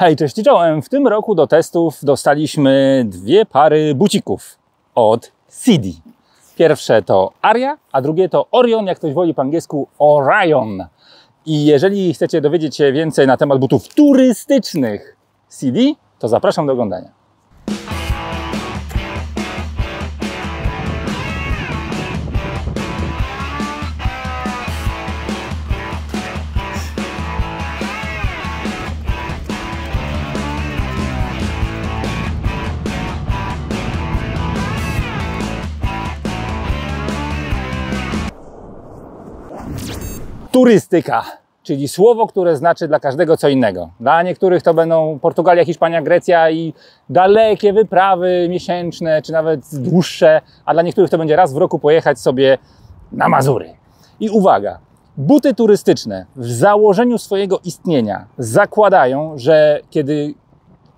Hej, cześć i czołem! W tym roku do testów dostaliśmy dwie pary bucików od CD. Pierwsze to Aria, a drugie to Orion, jak ktoś woli po angielsku Orion. I jeżeli chcecie dowiedzieć się więcej na temat butów turystycznych CD, to zapraszam do oglądania. Turystyka, czyli słowo, które znaczy dla każdego co innego. Dla niektórych to będą Portugalia, Hiszpania, Grecja i dalekie wyprawy miesięczne, czy nawet dłuższe, a dla niektórych to będzie raz w roku pojechać sobie na Mazury. I uwaga, buty turystyczne w założeniu swojego istnienia zakładają, że kiedy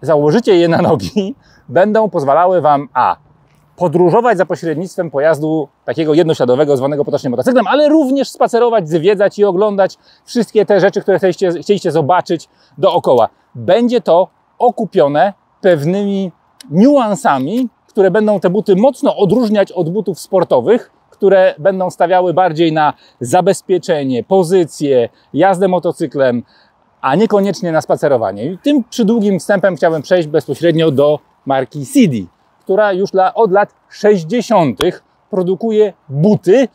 założycie je na nogi, będą pozwalały Wam podróżować za pośrednictwem pojazdu takiego jednośladowego, zwanego potocznie motocyklem, ale również spacerować, zwiedzać i oglądać wszystkie te rzeczy, które chcieliście zobaczyć dookoła. Będzie to okupione pewnymi niuansami, które będą te buty mocno odróżniać od butów sportowych, które będą stawiały bardziej na zabezpieczenie, pozycję, jazdę motocyklem, a niekoniecznie na spacerowanie. I tym przydługim wstępem chciałem przejść bezpośrednio do marki CD, która już od lat 60. produkuje buty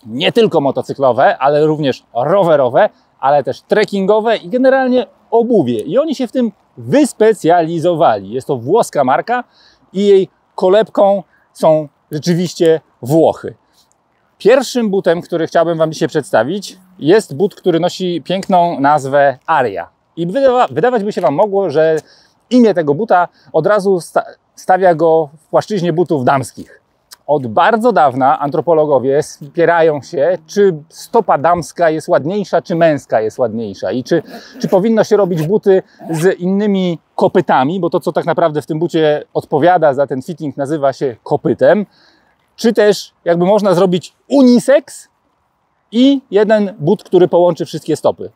nie tylko motocyklowe, ale również rowerowe, ale też trekkingowe i generalnie obuwie. I oni się w tym wyspecjalizowali. Jest to włoska marka i jej kolebką są rzeczywiście Włochy. Pierwszym butem, który chciałbym Wam dzisiaj przedstawić, jest but, który nosi piękną nazwę Aria. I wydawać by się Wam mogło, że imię tego buta od razu stawia go w płaszczyźnie butów damskich. Od bardzo dawna antropologowie spierają się, czy stopa damska jest ładniejsza, czy męska jest ładniejsza i czy powinno się robić buty z innymi kopytami, bo to, co tak naprawdę w tym bucie odpowiada za ten fitting, nazywa się kopytem, czy też jakby można zrobić unisex i jeden but, który połączy wszystkie stopy.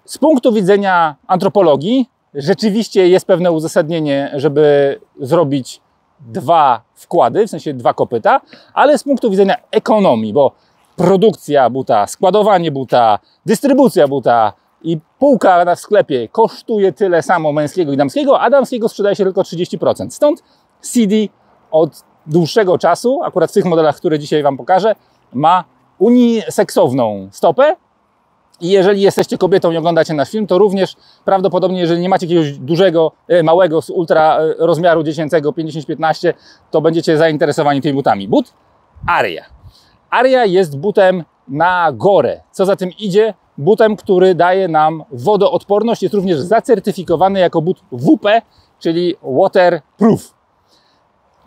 Z punktu widzenia antropologii rzeczywiście jest pewne uzasadnienie, żeby zrobić dwa wkłady, w sensie dwa kopyta, ale z punktu widzenia ekonomii, bo produkcja buta, składowanie buta, dystrybucja buta i półka w sklepie kosztuje tyle samo męskiego i damskiego, a damskiego sprzedaje się tylko 30%. Stąd CD od dłuższego czasu, akurat w tych modelach, które dzisiaj Wam pokażę, ma uniseksowną stopę. I jeżeli jesteście kobietą i oglądacie nasz film, to również prawdopodobnie, jeżeli nie macie jakiegoś dużego, małego, z ultra rozmiaru dziecięcego 50-15, to będziecie zainteresowani tymi butami. But Aria. Aria jest butem na górę. Co za tym idzie? Butem, który daje nam wodoodporność. Jest również zacertyfikowany jako but WP, czyli Waterproof.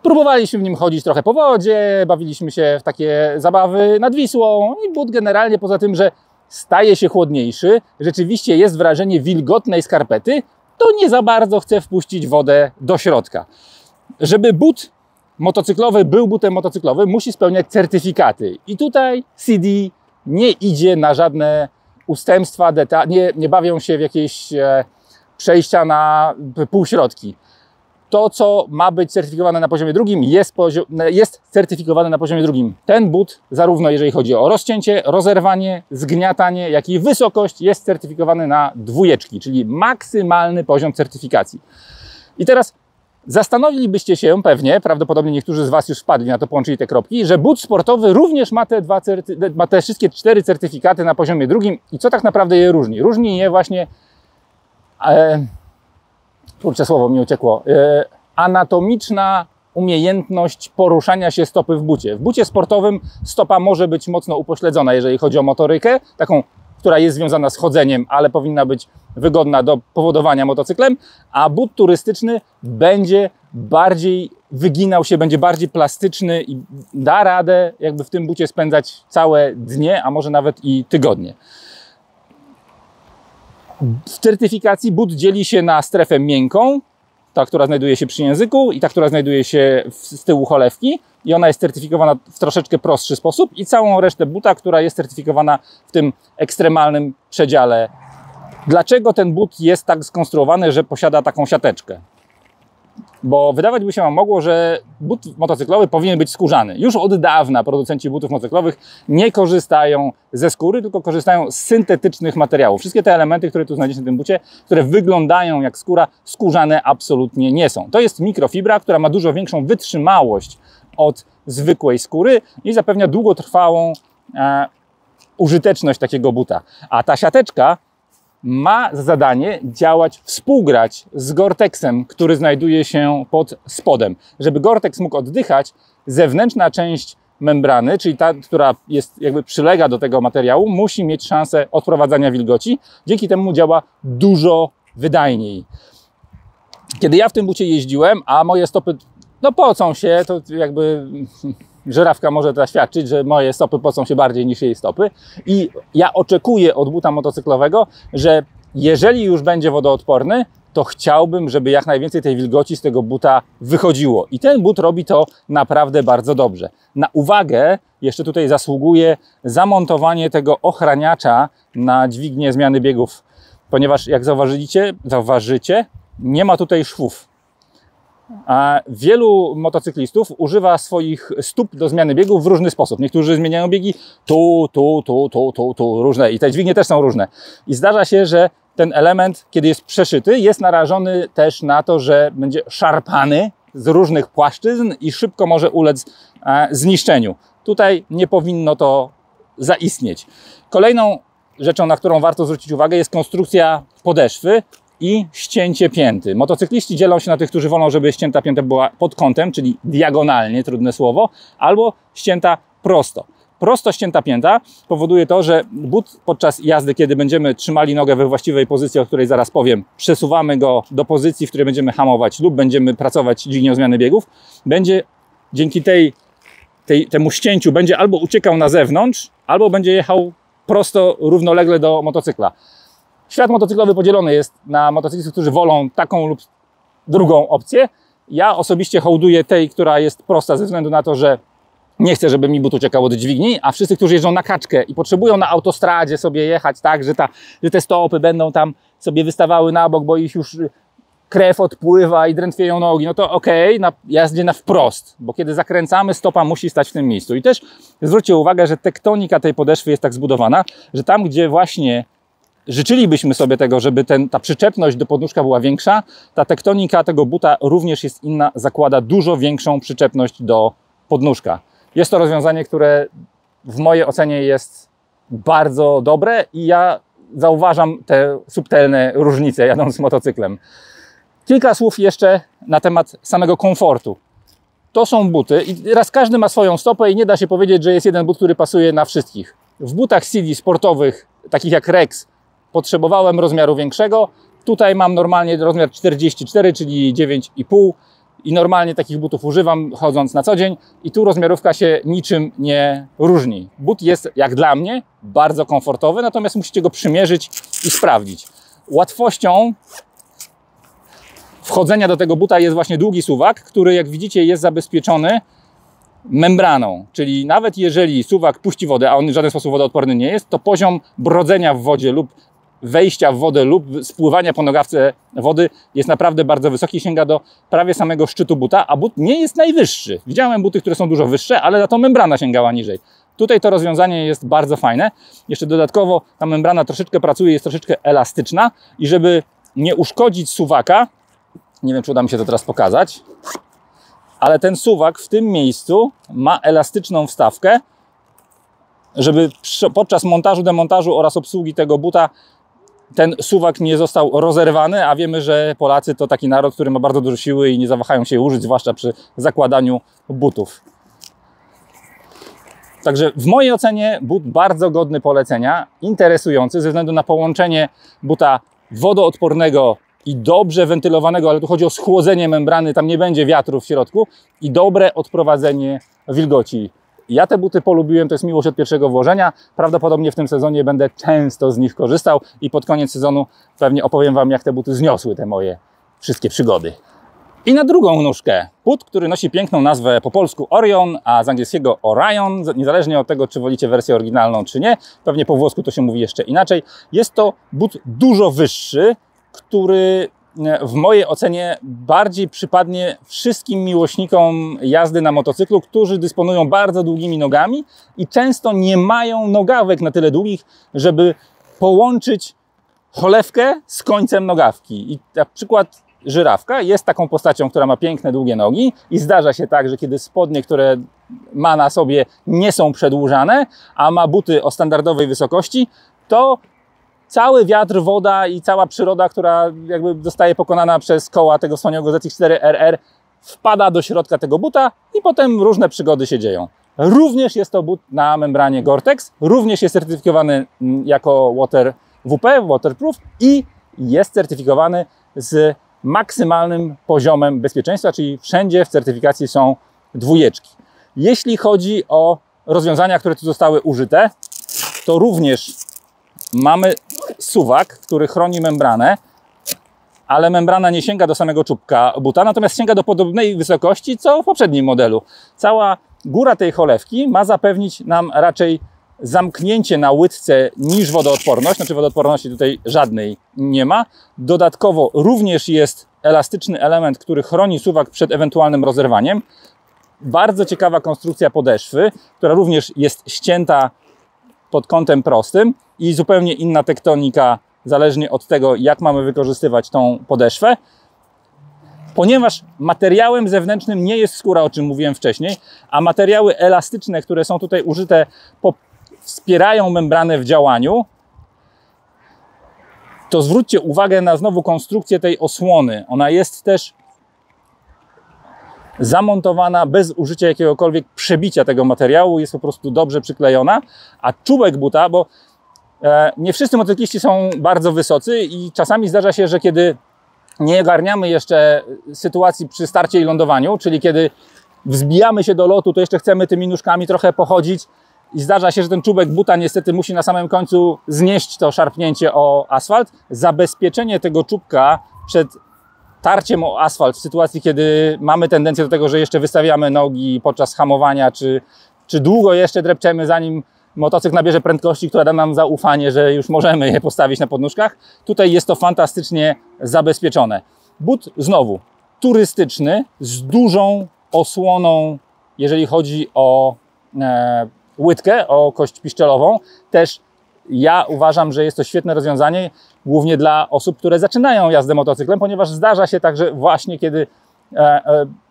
Próbowaliśmy w nim chodzić trochę po wodzie, bawiliśmy się w takie zabawy nad Wisłą i but generalnie poza tym, że staje się chłodniejszy, rzeczywiście jest wrażenie wilgotnej skarpety, to nie za bardzo chce wpuścić wodę do środka. Żeby but motocyklowy był butem motocyklowym, musi spełniać certyfikaty. I tutaj CD nie idzie na żadne ustępstwa, nie bawią się w jakieś przejścia na półśrodki. To, co ma być certyfikowane na poziomie drugim, jest certyfikowane na poziomie drugim. Ten but, zarówno jeżeli chodzi o rozcięcie, rozerwanie, zgniatanie, jak i wysokość, jest certyfikowany na 2, czyli maksymalny poziom certyfikacji. I teraz zastanowilibyście się pewnie, prawdopodobnie niektórzy z Was już wpadli na to, połączyli te kropki, że but sportowy również ma te wszystkie 4 certyfikaty na poziomie drugim i co tak naprawdę je różni? Różni je właśnie... kurczę, słowo mi uciekło. Anatomiczna umiejętność poruszania się stopy w bucie. W bucie sportowym stopa może być mocno upośledzona, jeżeli chodzi o motorykę, taką, która jest związana z chodzeniem, ale powinna być wygodna do powodowania motocyklem, a but turystyczny będzie bardziej wyginał się, będzie bardziej plastyczny i da radę jakby w tym bucie spędzać całe dnie, a może nawet i tygodnie. W certyfikacji but dzieli się na strefę miękką, ta, która znajduje się przy języku i ta, która znajduje się z tyłu cholewki i ona jest certyfikowana w troszeczkę prostszy sposób i całą resztę buta, która jest certyfikowana w tym ekstremalnym przedziale Dlaczego ten but jest tak skonstruowany, że posiada taką siateczkę? Bo wydawać by się wam mogło, że but motocyklowy powinien być skórzany. Już od dawna producenci butów motocyklowych nie korzystają ze skóry, tylko korzystają z syntetycznych materiałów. Wszystkie te elementy, które tu znajdziecie na tym bucie, które wyglądają jak skóra, skórzane absolutnie nie są. To jest mikrofibra, która ma dużo większą wytrzymałość od zwykłej skóry i zapewnia długotrwałą użyteczność takiego buta. A ta siateczka ma za zadanie działać, współgrać z Gore-Texem, który znajduje się pod spodem. Żeby Gore-Tex mógł oddychać, zewnętrzna część membrany, czyli ta, która jest jakby przylega do tego materiału, musi mieć szansę odprowadzania wilgoci. Dzięki temu działa dużo wydajniej. Kiedy ja w tym bucie jeździłem, a moje stopy pocą się, to jakby żyrafka może zaświadczyć, że moje stopy pocą się bardziej niż jej stopy. I ja oczekuję od buta motocyklowego, że jeżeli już będzie wodoodporny, to chciałbym, żeby jak najwięcej tej wilgoci z tego buta wychodziło. I ten but robi to naprawdę bardzo dobrze. Na uwagę jeszcze tutaj zasługuje zamontowanie tego ochraniacza na dźwignię zmiany biegów, ponieważ jak zauważycie, nie ma tutaj szwów. A wielu motocyklistów używa swoich stóp do zmiany biegów w różny sposób. Niektórzy zmieniają biegi tu, różne i te dźwignie też są różne. I zdarza się, że ten element, kiedy jest przeszyty, jest narażony też na to, że będzie szarpany z różnych płaszczyzn i szybko może ulec zniszczeniu. Tutaj nie powinno to zaistnieć. Kolejną rzeczą, na którą warto zwrócić uwagę, jest konstrukcja podeszwy i ścięcie pięty. Motocykliści dzielą się na tych, którzy wolą, żeby ścięta pięta była pod kątem, czyli diagonalnie, trudne słowo, albo ścięta prosto. Prosto ścięta pięta powoduje to, że but podczas jazdy, kiedy będziemy trzymali nogę we właściwej pozycji, o której zaraz powiem, przesuwamy go do pozycji, w której będziemy hamować lub będziemy pracować dźwignią zmiany biegów, będzie dzięki temu ścięciu będzie albo uciekał na zewnątrz, albo będzie jechał prosto, równolegle do motocykla. Świat motocyklowy podzielony jest na motocyklistów, którzy wolą taką lub drugą opcję. Ja osobiście hołduję tej, która jest prosta ze względu na to, że nie chcę, żeby mi but uciekał od dźwigni, a wszyscy, którzy jeżdżą na kaczkę i potrzebują na autostradzie sobie jechać tak, że te stopy będą tam sobie wystawały na bok, bo ich już krew odpływa i drętwieją nogi, no to okej, na jazdzie na wprost, bo kiedy zakręcamy, stopa musi stać w tym miejscu. I też zwróćcie uwagę, że tektonika tej podeszwy jest tak zbudowana, że tam, gdzie właśnie życzylibyśmy sobie tego, żeby ta przyczepność do podnóżka była większa, ta tektonika tego buta również jest inna, zakłada dużo większą przyczepność do podnóżka. Jest to rozwiązanie, które w mojej ocenie jest bardzo dobre i ja zauważam te subtelne różnice jadąc motocyklem. Kilka słów jeszcze na temat samego komfortu. To są buty i raz każdy ma swoją stopę i nie da się powiedzieć, że jest jeden but, który pasuje na wszystkich. W butach CD sportowych, takich jak Rex, potrzebowałem rozmiaru większego. Tutaj mam normalnie rozmiar 44, czyli 9,5 i normalnie takich butów używam chodząc na co dzień i tu rozmiarówka się niczym nie różni. But jest, jak dla mnie, bardzo komfortowy, natomiast musicie go przymierzyć i sprawdzić. Łatwością wchodzenia do tego buta jest właśnie długi suwak, który, jak widzicie, jest zabezpieczony membraną, czyli nawet jeżeli suwak puści wodę, a on w żaden sposób wodoodporny nie jest, to poziom brodzenia w wodzie lub wejścia w wodę lub spływania po nogawce wody jest naprawdę bardzo wysoki, sięga do prawie samego szczytu buta, a but nie jest najwyższy. Widziałem buty, które są dużo wyższe, ale na to membrana sięgała niżej. Tutaj to rozwiązanie jest bardzo fajne. Jeszcze dodatkowo ta membrana troszeczkę pracuje, jest troszeczkę elastyczna i żeby nie uszkodzić suwaka, nie wiem, czy uda mi się to teraz pokazać, ale ten suwak w tym miejscu ma elastyczną wstawkę, żeby podczas montażu, demontażu oraz obsługi tego buta ten suwak nie został rozerwany, a wiemy, że Polacy to taki naród, który ma bardzo dużo siły i nie zawahają się użyć, zwłaszcza przy zakładaniu butów. Także w mojej ocenie but bardzo godny polecenia, interesujący ze względu na połączenie buta wodoodpornego i dobrze wentylowanego, ale tu chodzi o schłodzenie membrany, tam nie będzie wiatru w środku i dobre odprowadzenie wilgoci. Ja te buty polubiłem, to jest miłość od pierwszego włożenia. Prawdopodobnie w tym sezonie będę często z nich korzystał i pod koniec sezonu pewnie opowiem Wam, jak te buty zniosły te moje wszystkie przygody. I na drugą nóżkę but, który nosi piękną nazwę po polsku Orion, a z angielskiego Orion, niezależnie od tego, czy wolicie wersję oryginalną, czy nie. Pewnie po włosku to się mówi jeszcze inaczej. Jest to but dużo wyższy, który w mojej ocenie bardziej przypadnie wszystkim miłośnikom jazdy na motocyklu, którzy dysponują bardzo długimi nogami i często nie mają nogawek na tyle długich, żeby połączyć cholewkę z końcem nogawki. I na przykład żyrawka jest taką postacią, która ma piękne, długie nogi i zdarza się tak, że kiedy spodnie, które ma na sobie, nie są przedłużane, a ma buty o standardowej wysokości, to cały wiatr, woda i cała przyroda, która jakby zostaje pokonana przez koła tego wspaniałego ZX4RR, wpada do środka tego buta i potem różne przygody się dzieją. Również jest to but na membranie Gore-Tex, również jest certyfikowany jako WP, Waterproof, i jest certyfikowany z maksymalnym poziomem bezpieczeństwa, czyli wszędzie w certyfikacji są 2. Jeśli chodzi o rozwiązania, które tu zostały użyte, to również mamy suwak, który chroni membranę, ale membrana nie sięga do samego czubka buta, natomiast sięga do podobnej wysokości, co w poprzednim modelu. Cała góra tej cholewki ma zapewnić nam raczej zamknięcie na łydce niż wodoodporność, znaczy wodoodporności tutaj żadnej nie ma. Dodatkowo również jest elastyczny element, który chroni suwak przed ewentualnym rozerwaniem. Bardzo ciekawa konstrukcja podeszwy, która również jest ścięta pod kątem prostym i zupełnie inna tektonika, zależnie od tego, jak mamy wykorzystywać tą podeszwę. Ponieważ materiałem zewnętrznym nie jest skóra, o czym mówiłem wcześniej, a materiały elastyczne, które są tutaj użyte, wspierają membranę w działaniu, to zwróćcie uwagę na znowu konstrukcję tej osłony. Ona jest też zamontowana bez użycia jakiegokolwiek przebicia tego materiału, jest po prostu dobrze przyklejona, a czubek buta, bo nie wszyscy motocykliści są bardzo wysocy i czasami zdarza się, że kiedy nie ogarniamy jeszcze sytuacji przy starcie i lądowaniu, czyli kiedy wzbijamy się do lotu, to jeszcze chcemy tymi nóżkami trochę pochodzić i zdarza się, że ten czubek buta niestety musi na samym końcu znieść to szarpnięcie o asfalt. Zabezpieczenie tego czubka przed tarciem o asfalt w sytuacji, kiedy mamy tendencję do tego, że jeszcze wystawiamy nogi podczas hamowania, czy długo jeszcze drepczemy, zanim motocykl nabierze prędkości, która da nam zaufanie, że już możemy je postawić na podnóżkach. Tutaj jest to fantastycznie zabezpieczone. But znowu turystyczny, z dużą osłoną, jeżeli chodzi o łydkę, o kość piszczelową. Też ja uważam, że jest to świetne rozwiązanie, głównie dla osób, które zaczynają jazdę motocyklem, ponieważ zdarza się tak, że właśnie kiedy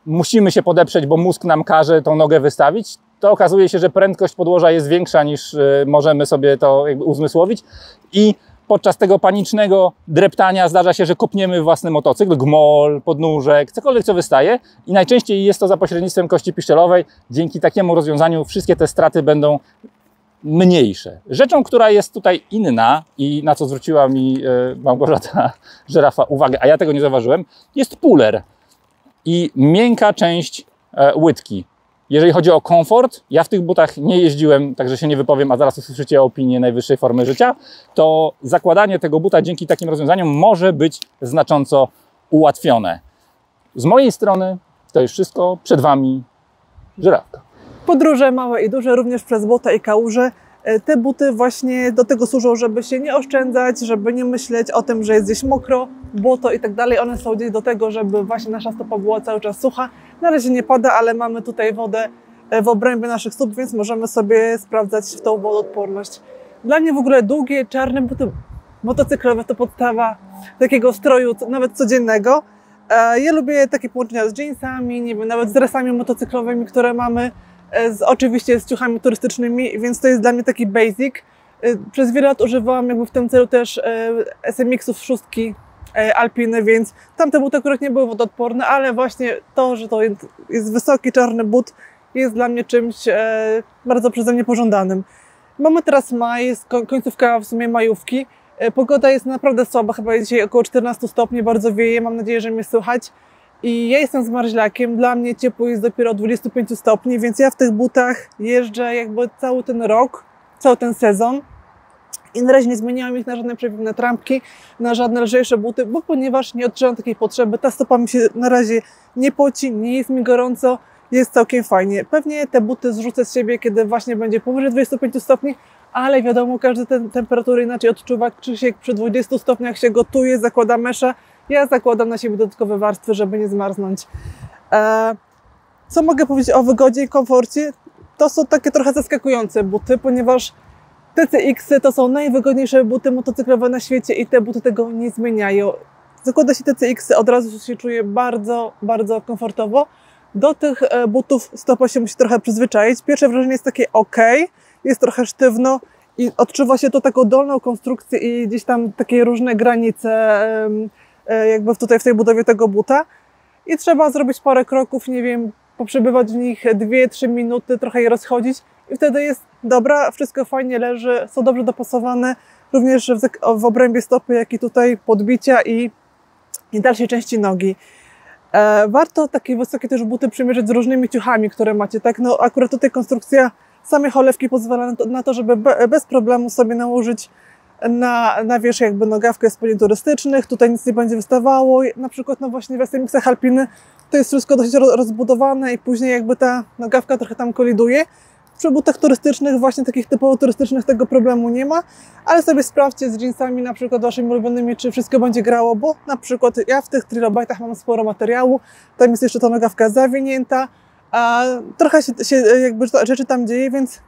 musimy się podeprzeć, bo mózg nam każe tą nogę wystawić, to okazuje się, że prędkość podłoża jest większa niż możemy sobie to jakby uzmysłowić i podczas tego panicznego dreptania zdarza się, że kopniemy własny motocykl, gmol, podnóżek, cokolwiek co wystaje i najczęściej jest to za pośrednictwem kości piszczelowej. Dzięki takiemu rozwiązaniu wszystkie te straty będą mniejsze. Rzeczą, która jest tutaj inna i na co zwróciła mi Małgorzata Żyrafa uwagę, a ja tego nie zauważyłem, jest puller i miękka część łydki. Jeżeli chodzi o komfort, ja w tych butach nie jeździłem, także się nie wypowiem, a zaraz usłyszycie opinię najwyższej formy życia, to zakładanie tego buta dzięki takim rozwiązaniom może być znacząco ułatwione. Z mojej strony to już wszystko. Przed Wami Żyrawka. Podróże małe i duże, również przez błota i kałuże. Te buty właśnie do tego służą, żeby się nie oszczędzać, żeby nie myśleć o tym, że jest gdzieś mokro, błoto i tak dalej. One są gdzieś do tego, żeby właśnie nasza stopa była cały czas sucha. Na razie nie pada, ale mamy tutaj wodę w obrębie naszych stóp, więc możemy sobie sprawdzać tą wodoodporność. Dla mnie w ogóle długie, czarne buty motocyklowe to podstawa takiego stroju, nawet codziennego. Ja lubię takie połączenia z jeansami, nie wiem, nawet z dresami motocyklowymi, które mamy. Oczywiście z ciuchami turystycznymi, więc to jest dla mnie taki basic. Przez wiele lat używałam jakby w tym celu też SMX-ów szóstki Alpiny, więc tamte buty akurat nie były wodoodporne, ale właśnie to, że to jest wysoki, czarny but, jest dla mnie czymś bardzo przeze mnie pożądanym. Mamy teraz maj, jest końcówka w sumie majówki. Pogoda jest naprawdę słaba, chyba jest dzisiaj około 14 stopni, bardzo wieje, mam nadzieję, że mnie słychać. I ja jestem zmarzlakiem, dla mnie ciepło jest dopiero od 25 stopni, więc ja w tych butach jeżdżę jakby cały ten rok, cały ten sezon. I na razie nie zmieniałam ich na żadne przepiwne trampki, na żadne lżejsze buty, bo ponieważ nie odczuwam takiej potrzeby, ta stopa mi się na razie nie poci, nie jest mi gorąco, jest całkiem fajnie. Pewnie te buty zrzucę z siebie, kiedy właśnie będzie powyżej 25 stopni, ale wiadomo, każdy tę temperaturę inaczej odczuwa. Krzysiek przy 20 stopniach się gotuje, zakłada meszę. Ja zakładam na siebie dodatkowe warstwy, żeby nie zmarznąć. Co mogę powiedzieć o wygodzie i komforcie? To są takie trochę zaskakujące buty, ponieważ TCX-y to są najwygodniejsze buty motocyklowe na świecie i te buty tego nie zmieniają. Zakłada się TCX-y, od razu się czuje bardzo, bardzo komfortowo. Do tych butów stopa się musi trochę przyzwyczaić. Pierwsze wrażenie jest takie ok, jest trochę sztywno i odczuwa się to taką dolną konstrukcję i gdzieś tam takie różne granice jakby tutaj w tej budowie tego buta. I trzeba zrobić parę kroków, nie wiem, poprzebywać w nich 2-3 minuty, trochę je rozchodzić i wtedy jest dobra, wszystko fajnie leży, są dobrze dopasowane, również w obrębie stopy, jak i tutaj podbicia i dalszej części nogi. Warto takie wysokie też buty przymierzyć z różnymi ciuchami, które macie, tak? No akurat tutaj konstrukcja samej cholewki pozwala na to, żeby bez problemu sobie nałożyć na wierzch jakby nogawkę spodni turystycznych, tutaj nic nie będzie wystawało, na przykład no właśnie w SMX-ach Alpiny to jest wszystko dość rozbudowane i później jakby ta nogawka trochę tam koliduje. Przy butach turystycznych, właśnie takich typowo turystycznych tego problemu nie ma, ale sobie sprawdźcie z jeansami na przykład waszymi ulubionymi, czy wszystko będzie grało, bo na przykład ja w tych trilobite'ach mam sporo materiału, tam jest jeszcze ta nogawka zawinięta, a trochę się jakby rzeczy tam dzieje, więc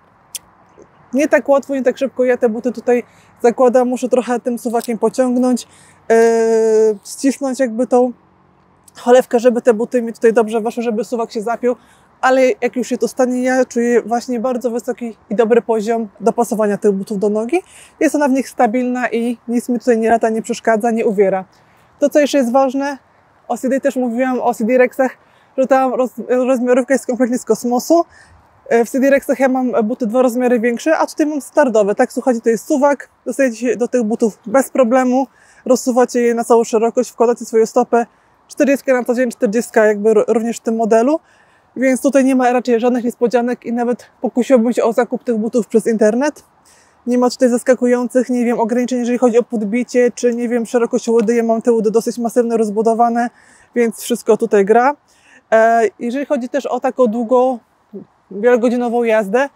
nie tak łatwo, nie tak szybko ja te buty tutaj zakładam, muszę trochę tym suwakiem pociągnąć, ścisnąć jakby tą cholewkę, żeby te buty mi tutaj dobrze weszły, żeby suwak się zapiął, ale jak już się to stanie, ja czuję właśnie bardzo wysoki i dobry poziom dopasowania tych butów do nogi. Jest ona w nich stabilna i nic mi tutaj nie lata, nie przeszkadza, nie uwiera. To, co jeszcze jest ważne, o CD też mówiłam, o CD Rexach, że ta rozmiarówka jest kompletnie z kosmosu. W CD Rexach ja mam buty 2 rozmiary większe, a tutaj mam standardowe. Tak, słuchajcie, to jest suwak, dostajecie się do tych butów bez problemu, rozsuwacie je na całą szerokość, wkładacie swoją stopę, 40 na co dzień, 40 jakby również w tym modelu. Więc tutaj nie ma raczej żadnych niespodzianek i nawet pokusiłbym się o zakup tych butów przez internet. Nie ma tutaj zaskakujących, nie wiem, ograniczeń, jeżeli chodzi o podbicie, czy nie wiem, szerokość łudy. Ja mam te łudy dosyć masywne, rozbudowane, więc wszystko tutaj gra. Jeżeli chodzi też o taką długą, wielogodzinową jazdę,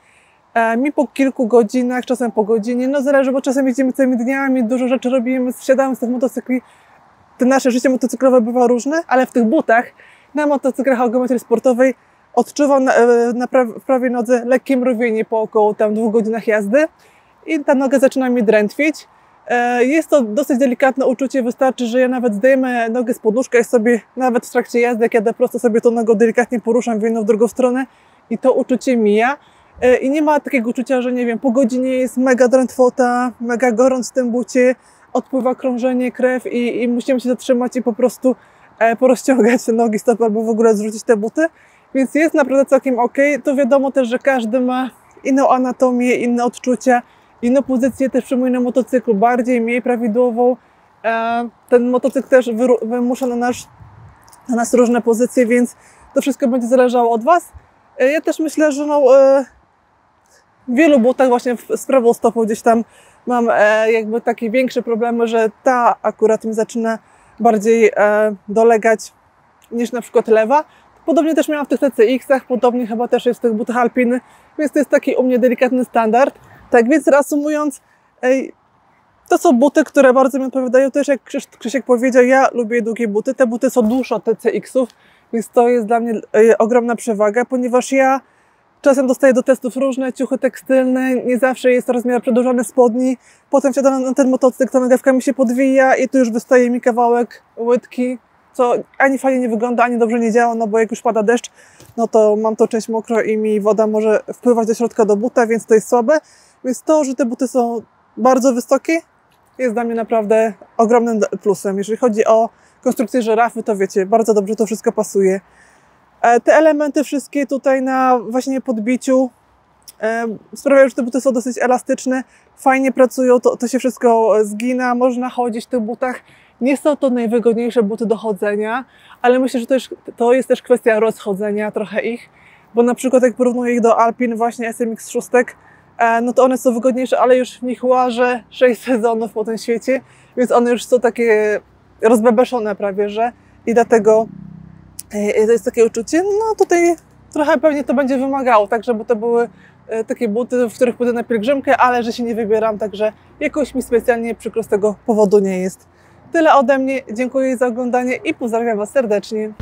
mi po kilku godzinach, czasem po godzinie, no zależy, bo czasem jeździmy całymi dniami, dużo rzeczy robimy, wsiadamy z tych motocykli. Te nasze życie motocyklowe bywa różne, ale w tych butach na motocyklach o geometrii sportowej odczuwam w prawej nodze lekkie mrowienie po około tam 2 godzinach jazdy i ta noga zaczyna mi drętwieć. Jest to dosyć delikatne uczucie, wystarczy, że ja nawet zdejmę nogę z podnóżka i sobie nawet w trakcie jazdy, jak jadę prosto, sobie tą nogą delikatnie poruszam w jedną, w drugą stronę i to uczucie mija. I nie ma takiego uczucia, że nie wiem, po godzinie jest mega drętwota, mega gorąc w tym bucie, odpływa krążenie, krew i musimy się zatrzymać i po prostu porozciągać te nogi, stopy albo w ogóle zrzucić te buty. Więc jest naprawdę całkiem ok. To wiadomo też, że każdy ma inną anatomię, inne odczucia, inną pozycję też przyjmuje na motocyklu, bardziej, mniej prawidłową. Ten motocykl też wymusza na nas różne pozycje, więc to wszystko będzie zależało od Was. Ja też myślę, że no, w wielu butach właśnie z prawą stopą gdzieś tam mam jakby takie większe problemy, że ta akurat mi zaczyna bardziej dolegać niż na przykład lewa. Podobnie też miałam w tych TCX-ach, podobnie chyba też jest w tych butach Alpiny, więc to jest taki u mnie delikatny standard. Tak więc reasumując, to są buty, które bardzo mi odpowiadają. Też jak Krzysiek powiedział, ja lubię długie buty. Te buty są dłuższe od TCX-ów, więc to jest dla mnie ogromna przewaga, ponieważ ja czasem dostaję do testów różne ciuchy tekstylne, nie zawsze jest rozmiar przedłużony spodni. Potem wsiadam na ten motocykl, ta nogawka mi się podwija i tu już wystaje mi kawałek łydki, co ani fajnie nie wygląda, ani dobrze nie działa, no bo jak już pada deszcz, no to mam tą część mokro i mi woda może wpływać do środka do buta, więc to jest słabe. Więc to, że te buty są bardzo wysokie, jest dla mnie naprawdę ogromnym plusem. Jeżeli chodzi o konstrukcję żyrafy, to wiecie, bardzo dobrze to wszystko pasuje. Te elementy wszystkie tutaj na właśnie podbiciu sprawiają, że te buty są dosyć elastyczne, fajnie pracują, to się wszystko zgina, można chodzić w tych butach. Nie są to najwygodniejsze buty do chodzenia, ale myślę, że to jest też kwestia rozchodzenia trochę ich, bo na przykład jak porównuję ich do Alpin, właśnie SMX 6, no to one są wygodniejsze, ale już w nich łażę 6 sezonów po tym świecie, więc one już są takie rozbebeszone prawie, że i dlatego to jest takie uczucie, no tutaj trochę pewnie to będzie wymagało, tak żeby to były takie buty, w których pójdę na pielgrzymkę, ale że się nie wybieram, także jakoś mi specjalnie przykro z tego powodu nie jest. Tyle ode mnie, dziękuję za oglądanie i pozdrawiam Was serdecznie.